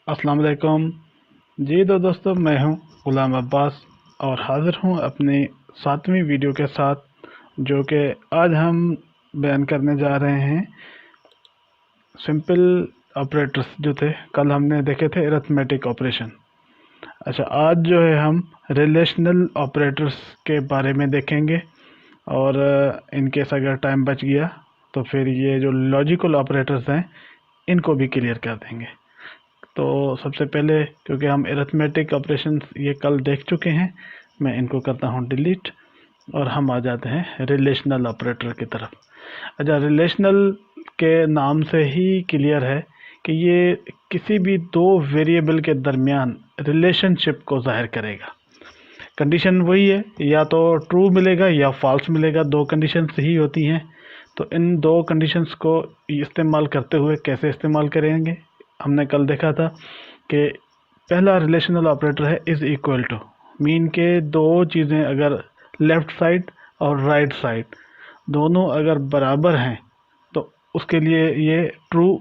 अस्सलाम वालेकुम जी। तो दोस्तों, मैं हूं गुलाम अब्बास और हाज़िर हूं अपनी 7वीं वीडियो के साथ, जो कि आज हम बयान करने जा रहे हैं सिंपल ऑपरेटर्स जो थे। कल हमने देखे थे अरिथमेटिक ऑपरेशन। अच्छा, आज जो है हम रिलेशनल ऑपरेटर्स के बारे में देखेंगे और इनकेस अगर टाइम बच गया तो फिर ये जो लॉजिकल ऑपरेटर्स हैं इनको भी क्लियर कर देंगे। तो सबसे पहले, क्योंकि हम अरिथमेटिक ऑपरेशंस ये कल देख चुके हैं, मैं इनको करता हूँ डिलीट और हम आ जाते हैं रिलेशनल ऑपरेटर की तरफ। अच्छा, रिलेशनल के नाम से ही क्लियर है कि ये किसी भी दो वेरिएबल के दरमियान रिलेशनशिप को ज़ाहिर करेगा। कंडीशन वही है, या तो ट्रू मिलेगा या फॉल्स मिलेगा, दो कंडीशंस ही होती हैं। तो इन दो कंडीशंस को इस्तेमाल करते हुए कैसे इस्तेमाल करेंगे, हमने कल देखा था कि पहला रिलेशनल ऑपरेटर है इज़ इक्वल टू। मीन के दो चीज़ें अगर लेफ़्ट साइड और राइट साइड दोनों अगर बराबर हैं तो उसके लिए ये ट्रू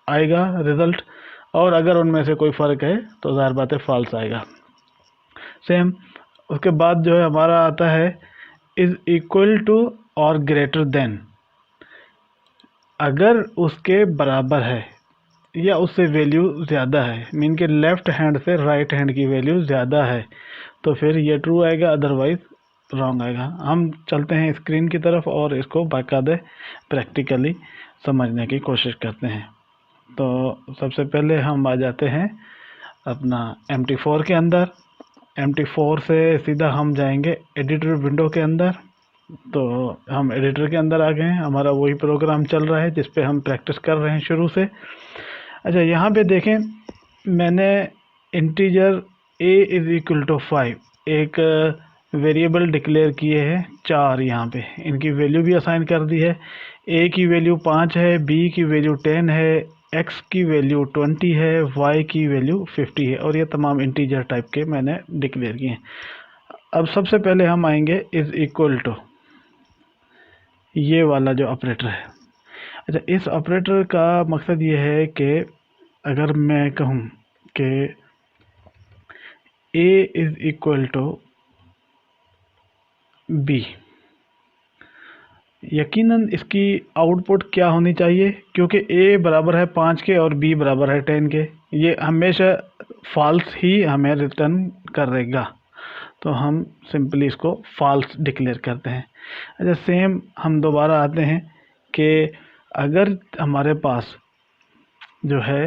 आएगा रिज़ल्ट, और अगर उनमें से कोई फ़र्क है तो ज़ाहिर बात है फॉल्स आएगा। सेम उसके बाद जो है हमारा आता है इज़ इक्वल टू और ग्रेटर देन। अगर उसके बराबर है या उससे वैल्यू ज़्यादा है, मीन के लेफ़्ट हैंड से राइट हैंड की वैल्यू ज़्यादा है, तो फिर ये ट्रू आएगा, अदरवाइज़ रॉन्ग आएगा। हम चलते हैं स्क्रीन की तरफ और इसको बाकायदे प्रैक्टिकली समझने की कोशिश करते हैं। तो सबसे पहले हम आ जाते हैं अपना MT4 के अंदर। MT4 से सीधा हम जाएंगे एडिटर विंडो के अंदर। तो हम एडिटर के अंदर आ गए हैं, हमारा वही प्रोग्राम चल रहा है जिस पे हम प्रैक्टिस कर रहे हैं शुरू से। अच्छा, यहाँ पे देखें, मैंने integer a is equal to 5 एक वेरिएबल डिक्लेयर किए हैं 4। यहाँ पे इनकी वैल्यू भी असाइन कर दी है। a की वैल्यू 5 है, b की वैल्यू 10 है, x की वैल्यू 20 है, y की वैल्यू 50 है, और ये तमाम इंटीजर टाइप के मैंने डिक्लेयर किए हैं। अब सबसे पहले हम आएंगे इज़ इक्वल टू, ये वाला जो ऑपरेटर है। अच्छा, इस ऑपरेटर का मकसद ये है कि अगर मैं कहूँ कि a is equal to b, यकीनन इसकी आउटपुट क्या होनी चाहिए, क्योंकि a बराबर है 5 के और b बराबर है 10 के, ये हमेशा फॉल्स ही हमें रिटर्न करेगा। तो हम सिंपली इसको फॉल्स डिक्लेयर करते हैं। अच्छा, सेम हम दोबारा आते हैं कि अगर हमारे पास जो है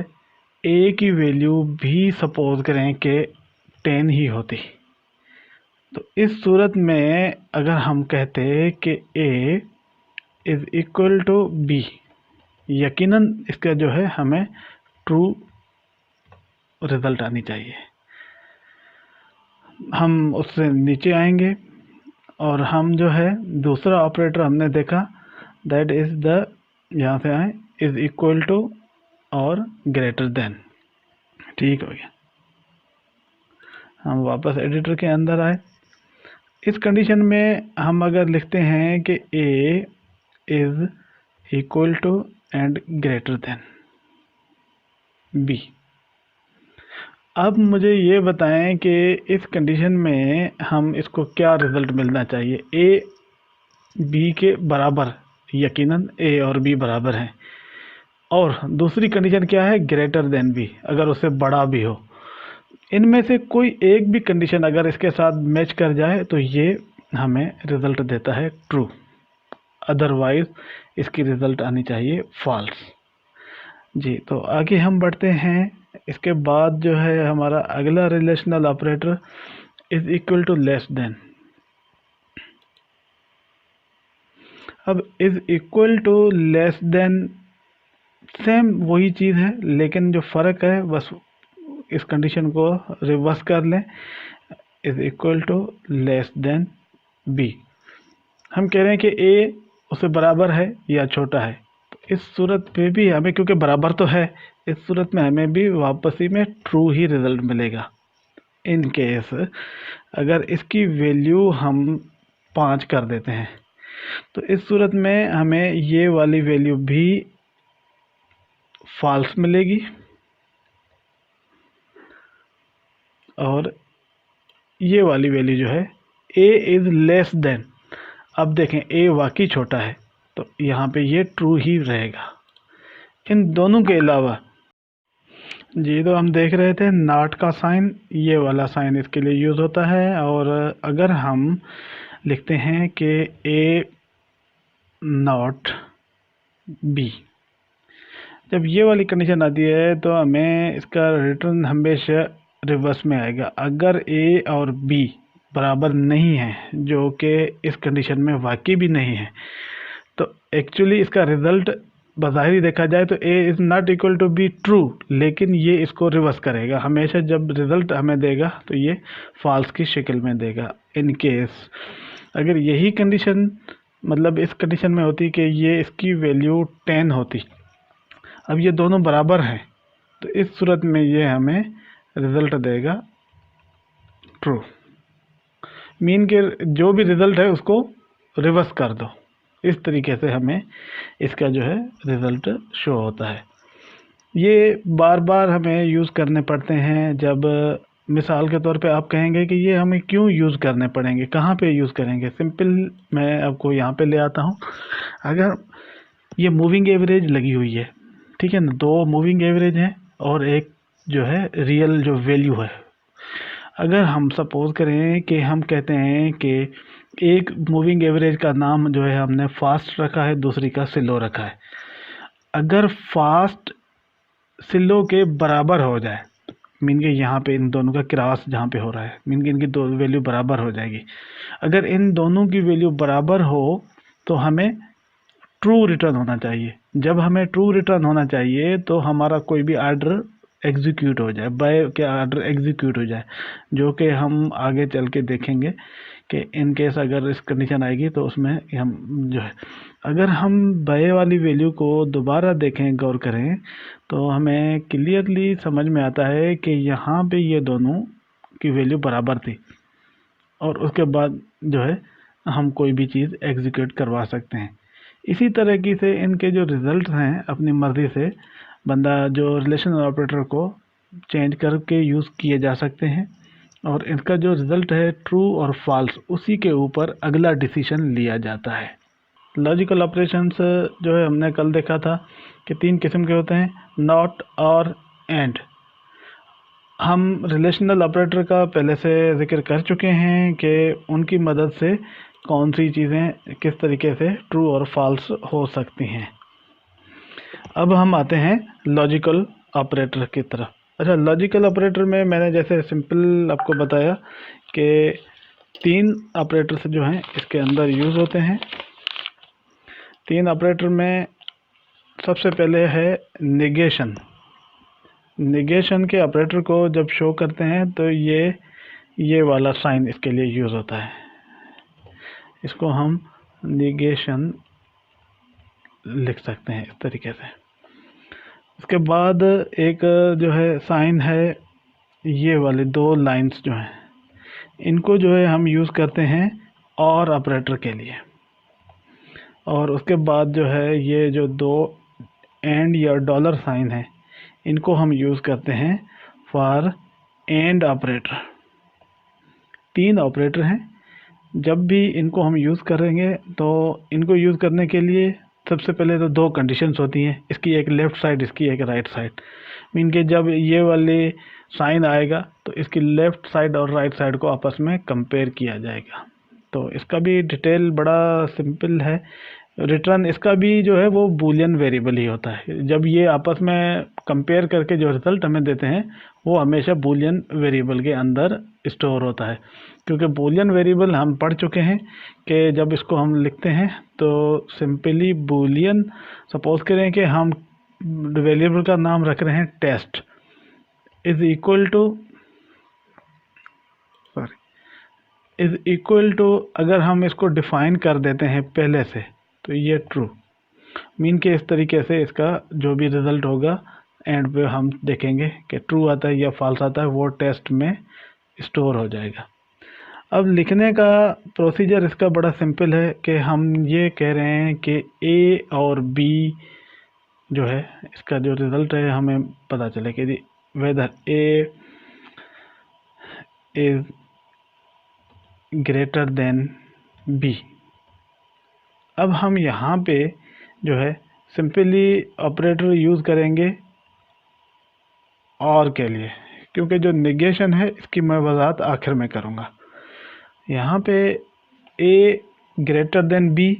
a की वैल्यू भी सपोज करें कि 10 ही होती, तो इस सूरत में अगर हम कहते कि a is equal to b, यकीनन इसका जो है हमें ट्रू रिज़ल्ट आनी चाहिए। हम उससे नीचे आएंगे और हम जो है दूसरा ऑपरेटर हमने देखा, दैट इज़ द, यहाँ से आए, इज़ इक्वल टू और ग्रेटर देन। ठीक हो गया, हम वापस एडिटर के अंदर आए। इस कंडीशन में हम अगर लिखते हैं कि a is equal to and greater than b, अब मुझे ये बताएं कि इस कंडीशन में हम इसको क्या रिज़ल्ट मिलना चाहिए। a b के बराबर, यकीनन a और b बराबर हैं, और दूसरी कंडीशन क्या है, ग्रेटर देन b, अगर उससे बड़ा भी हो। इनमें से कोई एक भी कंडीशन अगर इसके साथ मैच कर जाए तो ये हमें रिज़ल्ट देता है ट्रू, अदरवाइज़ इसकी रिज़ल्ट आनी चाहिए फॉल्स। जी, तो आगे हम बढ़ते हैं। इसके बाद जो है हमारा अगला relational operator is equal to less than. अब is equal to less than same वही चीज़ है, लेकिन जो फ़र्क है बस इस कंडीशन को रिवर्स कर लें। Is equal to less than B, हम कह रहे हैं कि ए उससे बराबर है या छोटा है, तो इस सूरत में भी हमें, क्योंकि बराबर तो है, इस सूरत में हमें भी वापसी में ट्रू ही रिज़ल्ट मिलेगा। इन केस अगर इसकी वैल्यू हम 5 कर देते हैं तो इस सूरत में हमें ये वाली वैल्यू भी फॉल्स मिलेगी, और ये वाली वैल्यू जो है a इज़ लेस देन। अब देखें a वाकई छोटा है तो यहाँ पे ये ट्रू ही रहेगा। इन दोनों के अलावा जी, तो हम देख रहे थे नॉट का साइन, ये वाला साइन इसके लिए यूज़ होता है। और अगर हम लिखते हैं कि a नॉट b, जब ये वाली कंडीशन आती है तो हमें इसका रिटर्न हमेशा रिवर्स में आएगा। अगर a और b बराबर नहीं है, जो कि इस कंडीशन में वाकई भी नहीं है, तो एक्चुअली इसका रिज़ल्ट बज़ाहिर देखा जाए तो a is not equal to B true, लेकिन ये इसको रिवर्स करेगा। हमेशा जब रिज़ल्ट हमें देगा तो ये फॉल्स की शक्ल में देगा। इन केस अगर यही कंडीशन मतलब इस कंडीशन में होती कि ये इसकी वैल्यू 10 होती, अब ये दोनों बराबर हैं, तो इस सूरत में ये हमें रिज़ल्ट देगा ट्रू। मीन के जो भी रिज़ल्ट है उसको रिवर्स कर दो। इस तरीके से हमें इसका जो है रिज़ल्ट शो होता है। ये बार बार हमें यूज़ करने पड़ते हैं। जब मिसाल के तौर पे आप कहेंगे कि ये हमें क्यों यूज़ करने पड़ेंगे, कहाँ पे यूज़ करेंगे, सिंपल मैं आपको यहाँ पे ले आता हूँ। अगर ये मूविंग एवरेज लगी हुई है, ठीक है ना, दो मूविंग एवरेज हैं और एक जो है रियल जो वैल्यू है। अगर हम सपोज करें कि हम कहते हैं कि एक मूविंग एवरेज का नाम जो है हमने फास्ट रखा है, दूसरी का स्लो रखा है। अगर फास्ट स्लो के बराबर हो जाए, मीन के यहाँ पे इन दोनों का क्रॉस जहाँ पे हो रहा है, मीन के इनकी दो वैल्यू बराबर हो जाएगी। अगर इन दोनों की वैल्यू बराबर हो तो हमें ट्रू रिटर्न होना चाहिए। जब हमें ट्रू रिटर्न होना चाहिए तो हमारा कोई भी आर्डर एग्जीक्यूट हो जाए, बाय के आर्डर एग्जीक्यूट हो जाए, जो कि हम आगे चल के देखेंगे कि इन केस अगर इस कंडीशन आएगी तो उसमें हम जो है, अगर हम बाय वाली वैल्यू को दोबारा देखें, गौर करें, तो हमें क्लियरली समझ में आता है कि यहाँ पे ये दोनों की वैल्यू बराबर थी और उसके बाद जो है हम कोई भी चीज़ एग्जीक्यूट करवा सकते हैं। इसी तरह की से इनके जो रिज़ल्ट हैं अपनी मर्ज़ी से बंदा जो रिलेशनल ऑपरेटर को चेंज करके यूज़ किए जा सकते हैं और इसका जो रिज़ल्ट है ट्रू और फॉल्स, उसी के ऊपर अगला डिसीजन लिया जाता है। लॉजिकल ऑपरेशंस जो है हमने कल देखा था कि 3 किस्म के होते हैं, नॉट और एंड। हम रिलेशनल ऑपरेटर का पहले से ज़िक्र कर चुके हैं कि उनकी मदद से कौन सी चीज़ें किस तरीके से ट्रू और फॉल्स हो सकती हैं। अब हम आते हैं लॉजिकल ऑपरेटर की तरफ। अच्छा, लॉजिकल ऑपरेटर में मैंने जैसे सिंपल आपको बताया कि 3 ऑपरेटर्स जो हैं इसके अंदर यूज़ होते हैं। 3 ऑपरेटर में सबसे पहले है नेगेशन। नेगेशन के ऑपरेटर को जब शो करते हैं तो ये वाला साइन इसके लिए यूज़ होता है। इसको हम नेगेशन लिख सकते हैं इस तरीके से। उसके बाद एक जो है साइन है, ये वाले 2 लाइंस जो हैं, इनको जो है हम यूज़ करते हैं और ऑपरेटर के लिए। और उसके बाद जो है ये जो 2 एंड या डॉलर साइन है, इनको हम यूज़ करते हैं फॉर एंड ऑपरेटर। 3 ऑपरेटर हैं। जब भी इनको हम यूज़ करेंगे तो इनको यूज़ करने के लिए सबसे पहले तो 2 कंडीशंस होती हैं, इसकी एक लेफ़्ट साइड, इसकी एक राइट साइड। मीन के जब ये वाले साइन आएगा तो इसकी लेफ़्ट साइड और राइट साइड को आपस में कंपेयर किया जाएगा। तो इसका भी डिटेल बड़ा सिंपल है। रिटर्न इसका भी जो है वो बूलियन वेरिएबल ही होता है। जब ये आपस में कंपेयर करके जो रिज़ल्ट हमें देते हैं वो हमेशा बूलियन वेरिएबल के अंदर स्टोर होता है, क्योंकि बूलियन वेरिएबल हम पढ़ चुके हैं कि जब इसको हम लिखते हैं तो सिंपली बूलियन, सपोज करें कि हम वेरिएबल का नाम रख रहे हैं टेस्ट, इज़ इक्वल टू अगर हम इसको डिफ़ाइन कर देते हैं पहले से तो ये ट्रू। मीन के इस तरीके से इसका जो भी रिज़ल्ट होगा एंड पे हम देखेंगे कि ट्रू आता है या फॉल्स आता है, वो टेस्ट में स्टोर हो जाएगा। अब लिखने का प्रोसीजर इसका बड़ा सिंपल है कि हम ये कह रहे हैं कि ए और बी जो है इसका जो रिज़ल्ट है हमें पता चले कि whether A is greater than B. अब हम यहाँ पे जो है सिंपली ऑपरेटर यूज़ करेंगे और के लिए, क्योंकि जो नेगेशन है इसकी मैं वजाहत आखिर में करूँगा। यहाँ पे ए ग्रेटर देन बी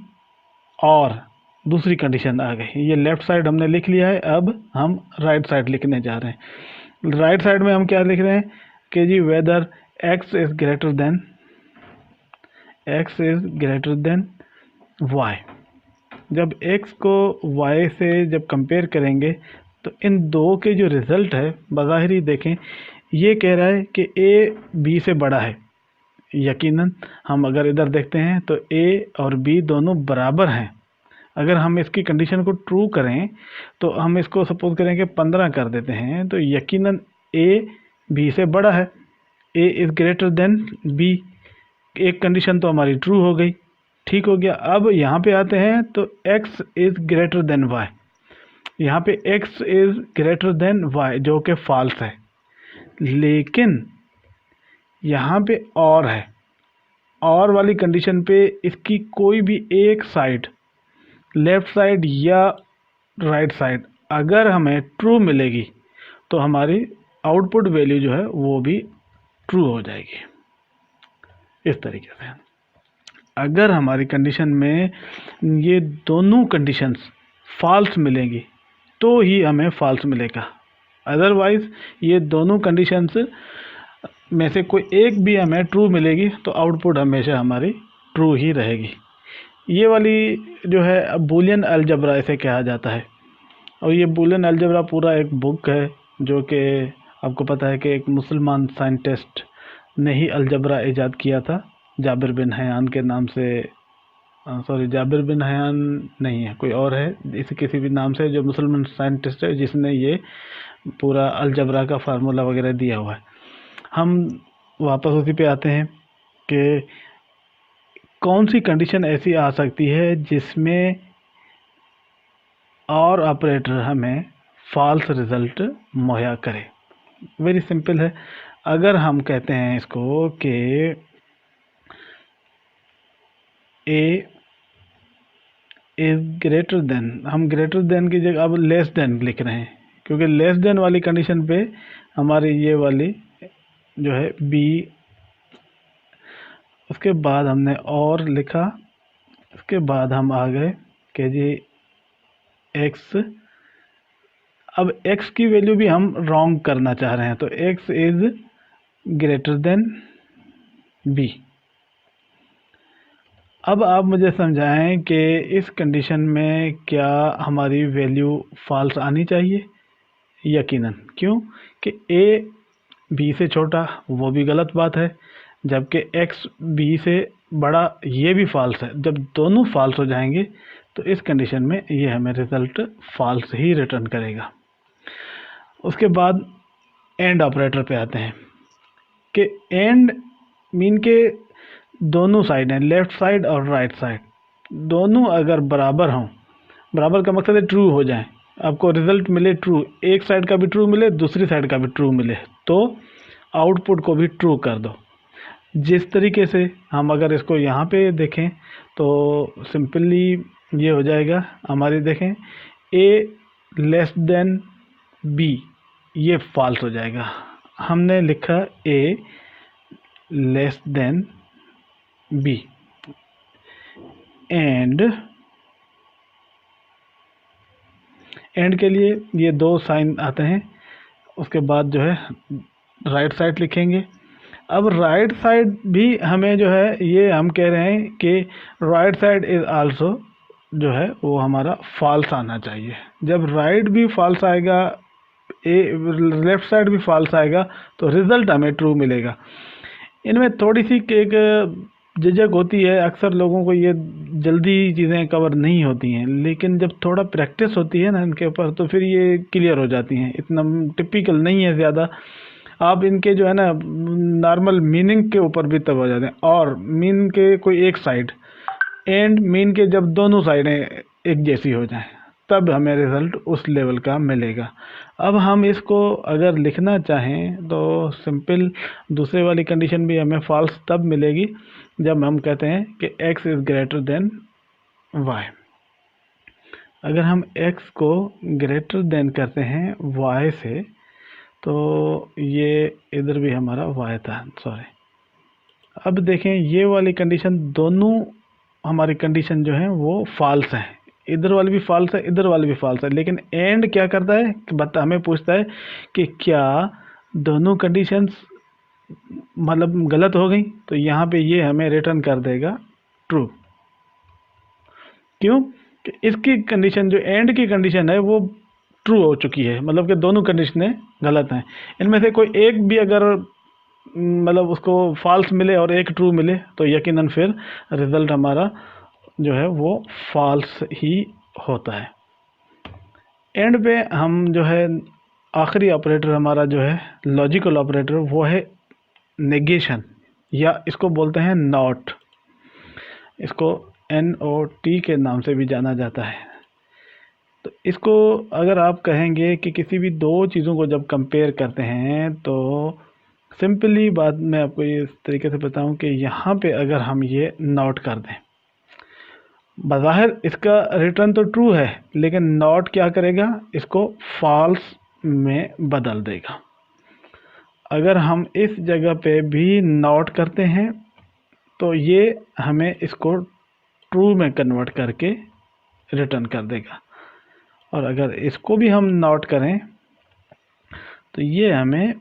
और दूसरी कंडीशन आ गई। ये लेफ़्ट साइड हमने लिख लिया है, अब हम राइट साइड लिखने जा रहे हैं। राइट साइड में हम क्या लिख रहे हैं कि जी whether x is greater than y। जब x को y से जब कंपेयर करेंगे तो इन दो के जो रिज़ल्ट है बज़ाहिर ही देखें, ये कह रहा है कि a b से बड़ा है। यकीनन हम अगर इधर देखते हैं तो a और b दोनों बराबर हैं। अगर हम इसकी कंडीशन को ट्रू करें तो हम इसको सपोज करें कि 15 कर देते हैं, तो यकीनन a b से बड़ा है, a is greater than b। एक कंडीशन तो हमारी ट्रू हो गई, ठीक हो गया। अब यहाँ पे आते हैं तो x is greater than y। यहाँ पे x is greater than y जो कि फॉल्स है, लेकिन यहाँ पे और है, और वाली कंडीशन पे इसकी कोई भी एक साइड, लेफ़्ट साइड या राइट साइड अगर हमें ट्रू मिलेगी तो हमारी आउटपुट वैल्यू जो है वो भी ट्रू हो जाएगी। इस तरीके से अगर हमारी कंडीशन में ये दोनों कंडीशंस फॉल्स मिलेंगी तो ही हमें फॉल्स मिलेगा, अदरवाइज़ ये दोनों कंडीशंस में से कोई एक भी हमें ट्रू मिलेगी तो आउटपुट हमेशा हमारी ट्रू ही रहेगी। ये वाली जो है बूलियन अलजबरा इसे कहा जाता है, और ये बूलियन अलजबरा पूरा एक बुक है जो कि आपको पता है कि एक मुसलमान साइंटिस्ट ने ही अलजबरा ईजाद किया था, जाबिर बिन हयान के नाम से। सॉरी, जाबिर बिन हयान नहीं है, कोई और है इसे किसी भी नाम से, जो मुसलमान साइंटिस्ट है जिसने ये पूरा अलजबरा का फार्मूला वगैरह दिया हुआ है। हम वापस उसी पे आते हैं कि कौन सी कंडीशन ऐसी आ सकती है जिसमें और ऑपरेटर हमें फॉल्स रिज़ल्ट मुहैया करे। वेरी सिंपल है। अगर हम कहते हैं इसको कि a इज़ ग्रेटर देन, हम ग्रेटर देन की जगह अब लेस देन लिख रहे हैं, क्योंकि लेस देन वाली कंडीशन पे हमारी ये वाली जो है b, उसके बाद हमने और लिखा, उसके बाद हम आ गए कि जी x, अब x की वैल्यू भी हम रॉन्ग करना चाह रहे हैं, तो x is greater than b। अब आप मुझे समझाएं कि इस कंडीशन में क्या हमारी वैल्यू फॉल्स आनी चाहिए? यकीनन। क्यों कि a b से छोटा वो भी गलत बात है, जबकि x b से बड़ा ये भी फॉल्स है। जब दोनों फॉल्स हो जाएंगे तो इस कंडीशन में ये हमें रिज़ल्ट फॉल्स ही रिटर्न करेगा। उसके बाद एंड ऑपरेटर पे आते हैं कि एंड मीन के दोनों साइड हैं, लेफ़्ट साइड और राइट साइड, दोनों अगर बराबर हों, बराबर का मकसद है ट्रू हो जाएं, आपको रिज़ल्ट मिले ट्रू, एक साइड का भी ट्रू मिले दूसरी साइड का भी ट्रू मिले, तो आउटपुट को भी ट्रू कर दो। जिस तरीके से हम अगर इसको यहाँ पे देखें तो सिंपली ये हो जाएगा हमारी, देखें a लेस देन b, ये फॉल्स हो जाएगा। हमने लिखा a less than b and के लिए ये दो साइन आते हैं, उसके बाद जो है राइट साइड लिखेंगे। अब राइट साइड भी हमें जो है ये हम कह रहे हैं कि राइट साइड इज़ आल्सो जो है वो हमारा फॉल्स आना चाहिए। जब राइट भी फॉल्स आएगा, लेफ़्ट साइड भी फॉल्स आएगा, तो रिज़ल्ट हमें ट्रू मिलेगा। इनमें थोड़ी सी एक झिझक होती है, अक्सर लोगों को ये जल्दी चीज़ें कवर नहीं होती हैं, लेकिन जब थोड़ा प्रैक्टिस होती है ना इनके ऊपर तो फिर ये क्लियर हो जाती हैं। इतना टिपिकल नहीं है ज़्यादा, आप इनके जो है ना नॉर्मल मीनिंग के ऊपर भी तब हो जाते हैं। और मीन के कोई एक साइड एंड मीन के जब दोनों साइडें एक जैसी हो जाएं, तब हमें रिज़ल्ट उस लेवल का मिलेगा। अब हम इसको अगर लिखना चाहें तो सिंपल दूसरे वाली कंडीशन भी हमें फॉल्स तब मिलेगी जब हम कहते हैं कि x is greater than y। अगर हम x को ग्रेटर देन करते हैं y से, तो ये इधर भी हमारा y था, सॉरी। अब देखें ये वाली कंडीशन, दोनों हमारी कंडीशन जो है वो फॉल्स है, इधर वाली भी फॉल्स है, इधर वाली भी फॉल्स है। लेकिन एंड क्या करता है कि हमें पूछता है कि क्या दोनों कंडीशंस मतलब गलत हो गई, तो यहाँ पे ये हमें रिटर्न कर देगा ट्रू। क्यों कि इसकी कंडीशन जो एंड की कंडीशन है वो ट्रू हो चुकी है, मतलब कि दोनों कंडीशनें गलत हैं। इनमें से कोई एक भी अगर मतलब उसको फॉल्स मिले और एक ट्रू मिले तो यकीनन फिर रिज़ल्ट हमारा जो है वो फॉल्स ही होता है। एंड पे हम जो है आखिरी ऑपरेटर हमारा जो है लॉजिकल ऑपरेटर, वो है नेगेशन, या इसको बोलते हैं नॉट। इसको NOT के नाम से भी जाना जाता है। तो इसको अगर आप कहेंगे कि किसी भी दो चीज़ों को जब कंपेयर करते हैं तो सिंपली बात मैं आपको इस तरीके से बताऊं कि यहाँ पे अगर हम ये नॉट कर दें, बज़ाहिर इसका रिटर्न तो ट्रू है, लेकिन नॉट क्या करेगा, इसको फॉल्स में बदल देगा। अगर हम इस जगह पे भी नॉट करते हैं तो ये हमें इसको ट्रू में कन्वर्ट करके रिटर्न कर देगा, और अगर इसको भी हम नॉट करें तो ये हमें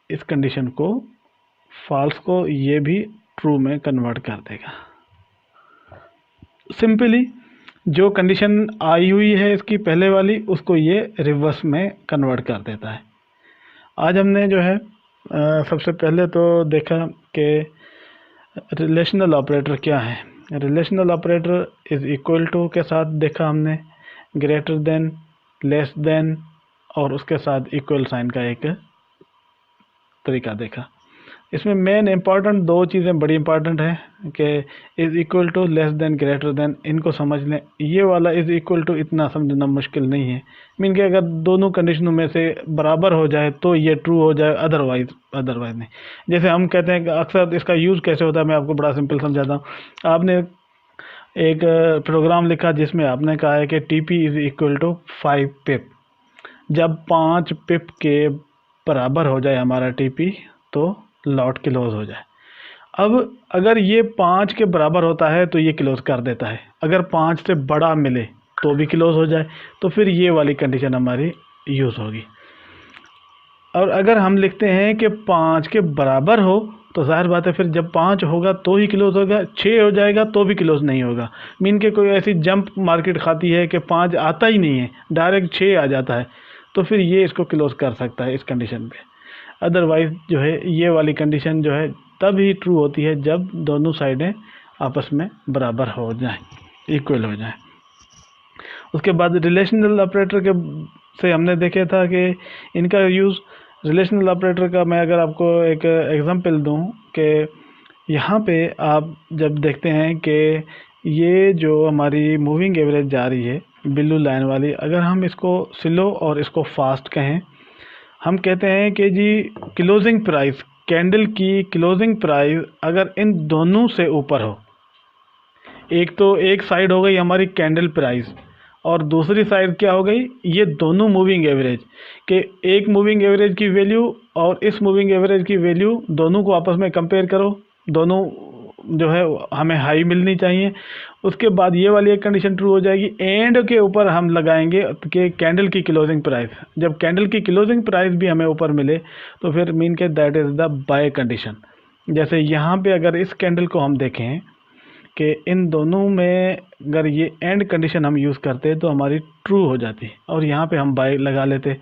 इस कंडीशन को, फॉल्स को, ये भी ट्रू में कन्वर्ट कर देगा। सिंपली जो कंडीशन आई हुई है इसकी पहले वाली, उसको ये रिवर्स में कन्वर्ट कर देता है। आज हमने जो है सबसे पहले तो देखा कि रिलेशनल ऑपरेटर क्या है। Relational operator is equal to के साथ देखा हमने, ग्रेटर देन, लेस देन, और उसके साथ इक्वल साइन का एक तरीका देखा। इसमें मेन इंपॉर्टेंट दो चीज़ें बड़ी इंपॉर्टेंट है कि is equal to, less than, greater than, इनको समझ लें। ये वाला इज़ इक्वल टू इतना समझना मुश्किल नहीं है, मीन कि अगर दोनों कंडीशनों में से बराबर हो जाए तो ये ट्रू हो जाए, अदरवाइज नहीं। जैसे हम कहते हैं कि अक्सर इसका यूज़ कैसे होता है, मैं आपको बड़ा सिंपल समझाता हूँ। आपने एक प्रोग्राम लिखा जिसमें आपने कहा है कि TP इज़ इक्वल टू 5 पिप। जब 5 पिप के बराबर हो जाए हमारा TP तो लॉट क्लोज हो जाए। अब अगर ये 5 के बराबर होता है तो ये क्लोज कर देता है, अगर 5 से बड़ा मिले तो भी क्लोज हो जाए, तो फिर ये वाली कंडीशन हमारी यूज़ होगी। और अगर हम लिखते हैं कि 5 के बराबर हो तो जाहिर बात है फिर जब 5 होगा तो ही क्लोज होगा, 6 हो जाएगा तो भी क्लोज नहीं होगा। मीन के कोई ऐसी जंप मार्केट खाती है कि 5 आता ही नहीं है, डायरेक्ट 6 आ जाता है, तो फिर ये इसको क्लोज कर सकता है इस कंडीशन पे। अदरवाइज़ जो है ये वाली कंडीशन जो है तब ही ट्रू होती है जब दोनों साइडें आपस में बराबर हो जाएं, इक्वल हो जाएं। उसके बाद रिलेशनल ऑपरेटर के से हमने देखा था कि इनका यूज़, रिलेशनल ऑपरेटर का मैं अगर आपको एक एग्जांपल दूं कि यहाँ पे आप जब देखते हैं कि ये जो हमारी मूविंग एवरेज जा रही है ब्लू लाइन वाली, अगर हम इसको स्लो और इसको फास्ट कहें, हम कहते हैं कि जी क्लोजिंग प्राइस, कैंडल की क्लोजिंग प्राइस अगर इन दोनों से ऊपर हो, एक तो एक साइड हो गई हमारी कैंडल प्राइस और दूसरी साइड क्या हो गई, ये दोनों मूविंग एवरेज के, एक मूविंग एवरेज की वैल्यू और इस मूविंग एवरेज की वैल्यू दोनों को आपस में कंपेयर करो, दोनों जो है हमें हाई मिलनी चाहिए। उसके बाद ये वाली एक कंडीशन ट्रू हो जाएगी। एंड के ऊपर हम लगाएंगे कि कैंडल की क्लोजिंग प्राइस, जब कैंडल की क्लोजिंग प्राइस भी हमें ऊपर मिले तो फिर मीन के that is the buy condition. जैसे यहाँ पे अगर इस कैंडल को हम देखें कि इन दोनों में अगर ये एंड कंडीशन हम यूज़ करते तो हमारी ट्रू हो जाती और यहाँ पे हम बाय लगा लेते,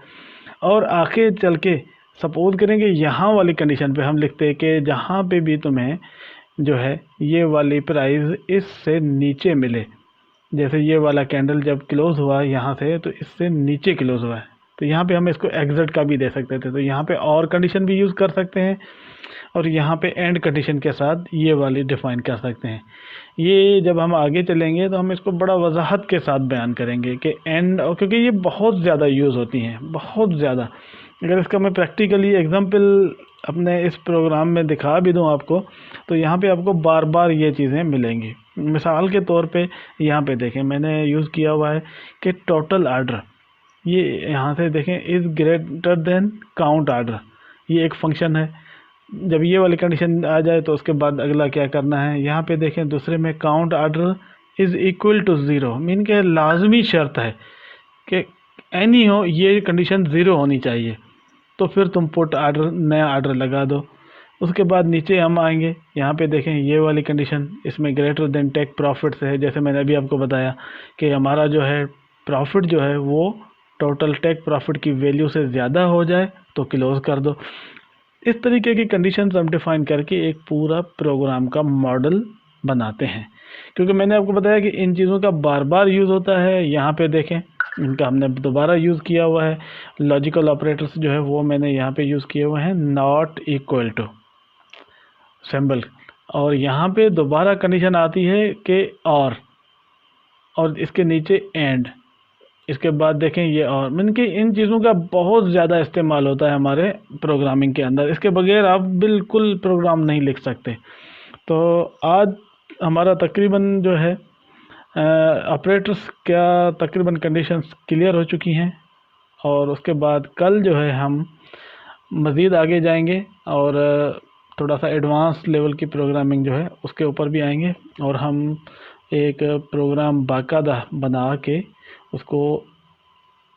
और आगे चल के सपोज करेंगे यहाँ वाली कंडीशन पे हम लिखते कि जहाँ पे भी तुम्हें जो है ये वाली प्राइस इससे नीचे मिले, जैसे ये वाला कैंडल जब क्लोज हुआ यहाँ से तो इससे नीचे क्लोज हुआ है, तो यहाँ पे हम इसको एग्जिट का भी दे सकते थे, तो यहाँ पे और कंडीशन भी यूज़ कर सकते हैं। और यहाँ पे एंड कंडीशन के साथ ये वाली डिफ़ाइन कर सकते हैं। ये जब हम आगे चलेंगे तो हम इसको बड़ा वजाहत के साथ बयान करेंगे कि एंड, और क्योंकि ये बहुत ज़्यादा यूज़ होती हैं, बहुत ज़्यादा। अगर इसका मैं प्रैक्टिकली एग्जांपल अपने इस प्रोग्राम में दिखा भी दूं आपको, तो यहाँ पे आपको बार बार ये चीज़ें मिलेंगी। मिसाल के तौर पे यहाँ पे देखें, मैंने यूज़ किया हुआ है कि टोटल आर्डर, ये यहाँ से देखें is greater then count order, ये एक फंक्शन है। जब ये वाली कंडीशन आ जाए तो उसके बाद अगला क्या करना है, यहाँ पे देखें दूसरे में count order is equal to zero, mean के लाजमी शर्त है कि एनी हो ये कंडीशन ज़ीरो होनी चाहिए, तो फिर तुम पुट आर्डर, नया आर्डर लगा दो। उसके बाद नीचे हम आएंगे, यहाँ पे देखें ये वाली कंडीशन, इसमें ग्रेटर देन टेक प्रॉफिट से है। जैसे मैंने अभी आपको बताया कि हमारा जो है प्रॉफिट जो है वो टोटल टेक प्रॉफिट की वैल्यू से ज़्यादा हो जाए तो क्लोज़ कर दो। इस तरीके की कंडीशंस हम डिफ़ाइन करके एक पूरा प्रोग्राम का मॉडल बनाते हैं। क्योंकि मैंने आपको बताया कि इन चीज़ों का बार बार यूज़ होता है। यहाँ पे देखें, इनका हमने दोबारा यूज़ किया हुआ है। लॉजिकल ऑपरेटर्स जो है वो मैंने यहाँ पे यूज़ किए हुए हैं, नॉट इक्वल टू सिंबल, और यहाँ पे दोबारा कंडीशन आती है कि और इसके नीचे एंड, इसके बाद देखें ये, और मीन कि इन चीज़ों का बहुत ज़्यादा इस्तेमाल होता है हमारे प्रोग्रामिंग के अंदर। इसके बगैर आप बिल्कुल प्रोग्राम नहीं लिख सकते। तो आज हमारा तकरीबन जो है ऑपरेटर्स क्या तकरीबन कंडीशंस क्लियर हो चुकी हैं, और उसके बाद कल जो है हम मज़ीद आगे जाएंगे और थोड़ा सा एडवांस लेवल की प्रोग्रामिंग जो है उसके ऊपर भी आएंगे, और हम एक प्रोग्राम बाकायदा बना के उसको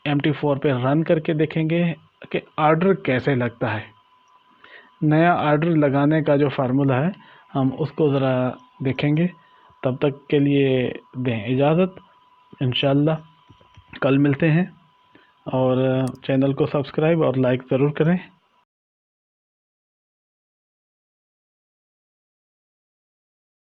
MT4 पे रन करके देखेंगे कि आर्डर कैसे लगता है। नया आर्डर लगाने का जो फार्मूला है हम उसको ज़रा देखेंगे। तब तक के लिए दें इजाज़त, इंशाल्लाह कल मिलते हैं। और चैनल को सब्सक्राइब और लाइक ज़रूर करें।